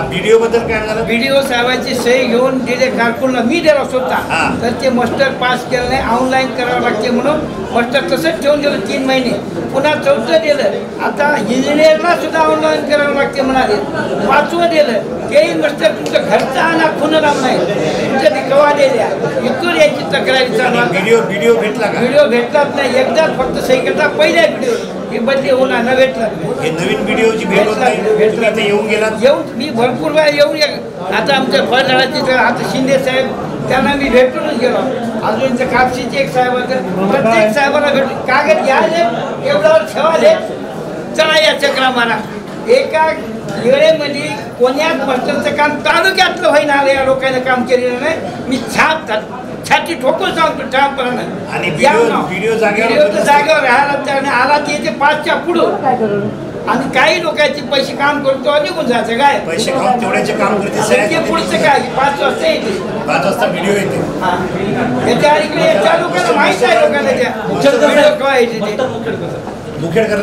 Video बद्दल काय झालं? व्हिडिओ साहेबांची सही घेऊन दिले कारकुनला, मी दिला स्वतः. तर ते मास्टर पास केलं नाही, ऑनलाईन करावं लागते म्हणून मास्टर तसंच ठेवून दिलं 3 महिने. पुन्हा 4थं दिलं. आता इंजिनियरला सुद्धा ऑनलाईन करावं लागते म्हणाले. 5वं दिलं, तेही मास्टर तुमचं घरचा आणा खून लावून नाही, तुमच्या दिकवा दिल्या. इथून याची तक्रारी चालू. व्हिडिओ भेटला का? व्हिडिओ भेटलाच नाही. एकदाच फक्त सही करता पहिल्या व्हिडिओ ही बदली होणार न भेटला. हे नवीन व्हिडिओची भेटला येऊन गेला. येऊन मी भरपूर वेळा येऊन आता आमच्या फळझाडाचे आता शिंदे साहेब त्यांना मी भेटूनच गेलो. अजून इथं कापशीचे एक साहेब होते, प्रत्येक साहेबाला भेटून कागद घ्याले एवढ्यावर ठेवाले, चला या चक्रा मारा. एका वेळेमध्ये कोण्याच मास्टरचं काम तालुक्यातलं होईना या लोकांना काम केलेलं नाही. मी छाती ठोकून सांगतो ठामपणाने. आणि व्हिडिओ जागेवर राहायला आला ते 5च्या पुढं. आणि काही लोकांचे पैसे काम करतो आणि निघून जायचं काय पैसे खाऊन तेवढ्याचे काम करते. पुढचं काय 5 वाजता येते, 5 वाजता व्हिडिओ येते. याच्या लोकांना माहित आहे, लोकांना त्या व्हिडिओ काय येते ते मुखेड